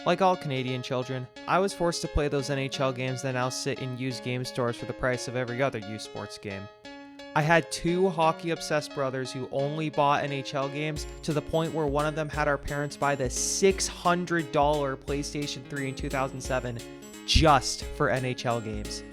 Like all Canadian children, I was forced to play those NHL games that now sit in used game stores for the price of every other used sports game. I had two hockey-obsessed brothers who only bought NHL games to the point where one of them had our parents buy the $600 PlayStation 3 in 2007 just for NHL games.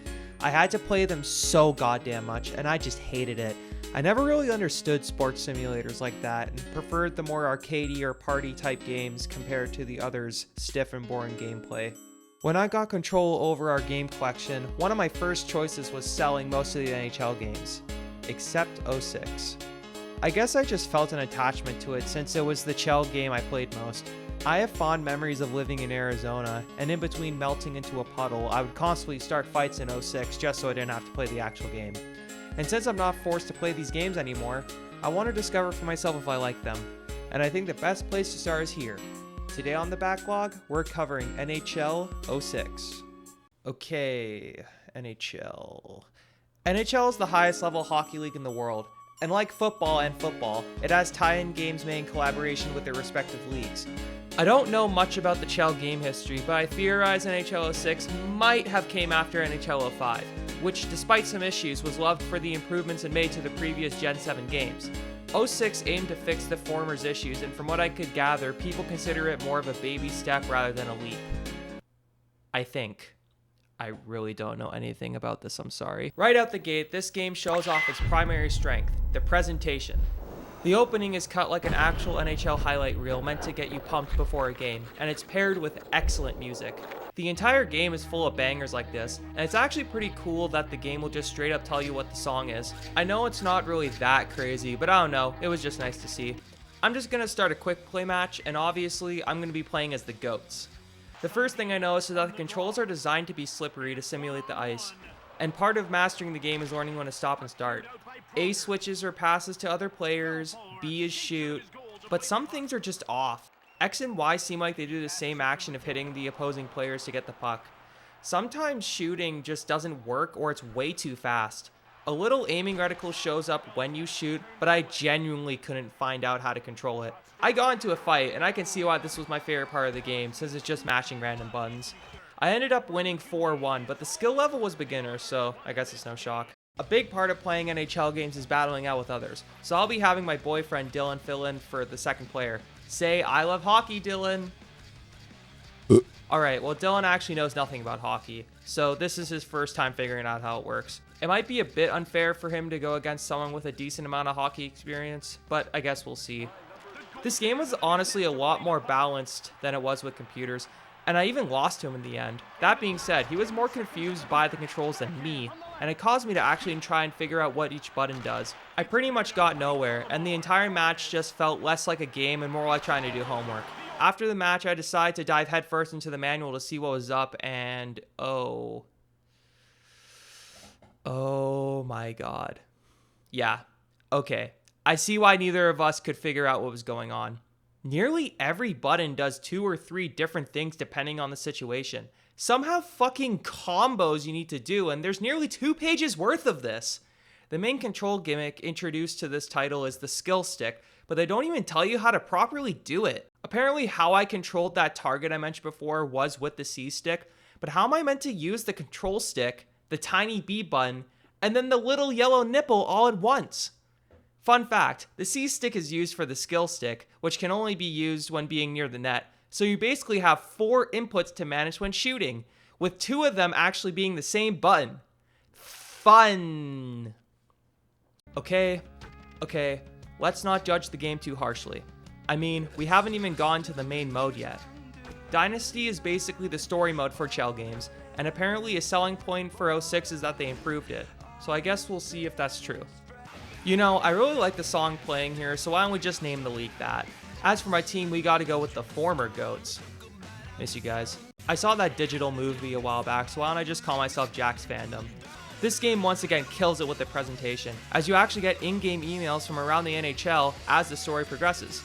I had to play them so goddamn much, and I just hated it. I never really understood sports simulators like that and preferred the more arcadey or party type games compared to the others' stiff and boring gameplay. When I got control over our game collection, one of my first choices was selling most of the NHL games, except 06. I guess I just felt an attachment to it since it was the Chell game I played most. I have fond memories of living in Arizona, and in between melting into a puddle, I would constantly start fights in 06 just so I didn't have to play the actual game. And since I'm not forced to play these games anymore, I want to discover for myself if I like them. And I think the best place to start is here. Today on the Backlog, we're covering NHL 06. Okay, NHL. NHL is the highest level hockey league in the world. And like football, it has tie-in games made in collaboration with their respective leagues. I don't know much about the Chell game history, but I theorize NHL 06 might have came after NHL 05, which despite some issues was loved for the improvements it made to the previous Gen 7 games. 06 aimed to fix the former's issues, and from what I could gather, people consider it more of a baby step rather than a leap. I think. I really don't know anything about this, I'm sorry. Right out the gate, this game shows off its primary strength, the presentation. The opening is cut like an actual NHL highlight reel meant to get you pumped before a game, and it's paired with excellent music. The entire game is full of bangers like this, and it's actually pretty cool that the game will just straight up tell you what the song is. I know it's not really that crazy, but I don't know, it was just nice to see. I'm just gonna start a quick play match, and obviously I'm gonna be playing as the GOATs. The first thing I noticed is that the controls are designed to be slippery to simulate the ice, and part of mastering the game is learning when to stop and start. A switches or passes to other players, B is shoot, but some things are just off. X and Y seem like they do the same action of hitting the opposing players to get the puck. Sometimes shooting just doesn't work or it's way too fast. A little aiming reticle shows up when you shoot, but I genuinely couldn't find out how to control it. I got into a fight, and I can see why this was my favorite part of the game, since it's just mashing random buttons. I ended up winning 4-1, but the skill level was beginner, so I guess it's no shock. A big part of playing NHL games is battling out with others, so I'll be having my boyfriend Dylan fill in for the second player. Say, I love hockey, Dylan. Alright, well Dylan actually knows nothing about hockey, so this is his first time figuring out how it works. It might be a bit unfair for him to go against someone with a decent amount of hockey experience, but I guess we'll see. This game was honestly a lot more balanced than it was with computers, and I even lost to him in the end. That being said, he was more confused by the controls than me, and it caused me to actually try and figure out what each button does. I pretty much got nowhere, and the entire match just felt less like a game and more like trying to do homework. After the match, I decided to dive headfirst into the manual to see what was up, and oh my god. Yeah, okay. I see why neither of us could figure out what was going on. Nearly every button does 2 or 3 different things depending on the situation. Some have fucking combos you need to do, and there's nearly 2 pages worth of this. The main control gimmick introduced to this title is the skill stick, but they don't even tell you how to properly do it. Apparently how I controlled that target I mentioned before was with the C stick, but how am I meant to use the control stick, the tiny B button, and then the little yellow nipple all at once? Fun fact, the C stick is used for the skill stick, which can only be used when being near the net, so you basically have 4 inputs to manage when shooting, with 2 of them actually being the same button. Fun! Okay, let's not judge the game too harshly. I mean, we haven't even gone to the main mode yet. Dynasty is basically the story mode for Chell games, and apparently a selling point for 06 is that they improved it, so I guess we'll see if that's true. You know, I really like the song playing here, so why don't we just name the league that? As for my team, we gotta go with the former GOATs. Miss you guys. I saw that digital movie a while back, so why don't I just call myself Jack's Fandom. This game once again kills it with the presentation, as you actually get in-game emails from around the NHL as the story progresses.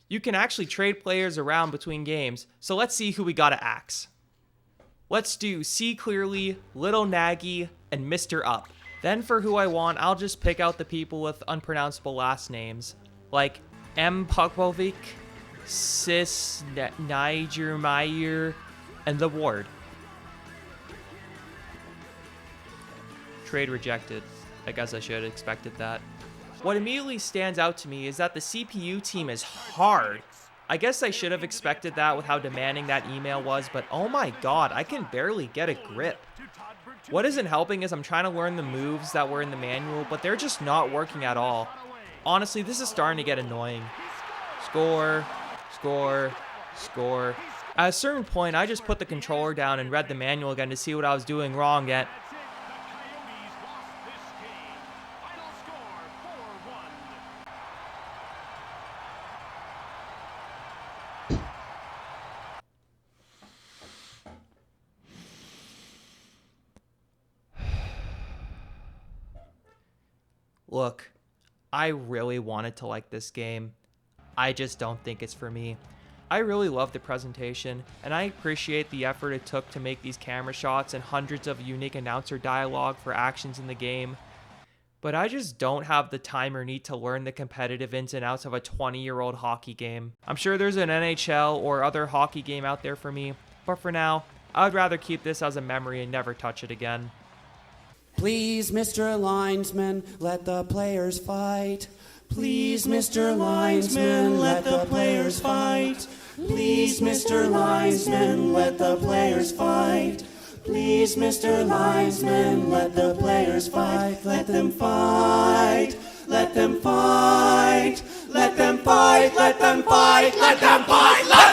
You can actually trade players around between games, so let's see who we gotta axe. Let's do See Clearly, Little Nagy, and Mr. Up. Then for who I want, I'll just pick out the people with unpronounceable last names, like M. Pokvovic, Sis, Niger, Meyer, and the Ward. Trade rejected. I guess I should have expected that. What immediately stands out to me is that the CPU team is hard. I guess I should have expected that with how demanding that email was, but oh my god, I can barely get a grip. What isn't helping is I'm trying to learn the moves that were in the manual, but they're just not working at all. Honestly, this is starting to get annoying. Score, score, score. At a certain point, I just put the controller down and read the manual again to see what I was doing wrong at. Look, I really wanted to like this game. I just don't think it's for me. I really love the presentation, and I appreciate the effort it took to make these camera shots and hundreds of unique announcer dialogue for actions in the game. But I just don't have the time or need to learn the competitive ins and outs of a 20-year-old hockey game. I'm sure there's an NHL or other hockey game out there for me, but for now, I would rather keep this as a memory and never touch it again. Please, Mr. Linesman, let the players fight. Please, Mr. Linesman, let the players fight. Please, Mr. Linesman, let the players fight. Please, Mr. Linesman, let the players fight. Let them fight. Let them fight. Let them fight. Let them fight. Let them fight.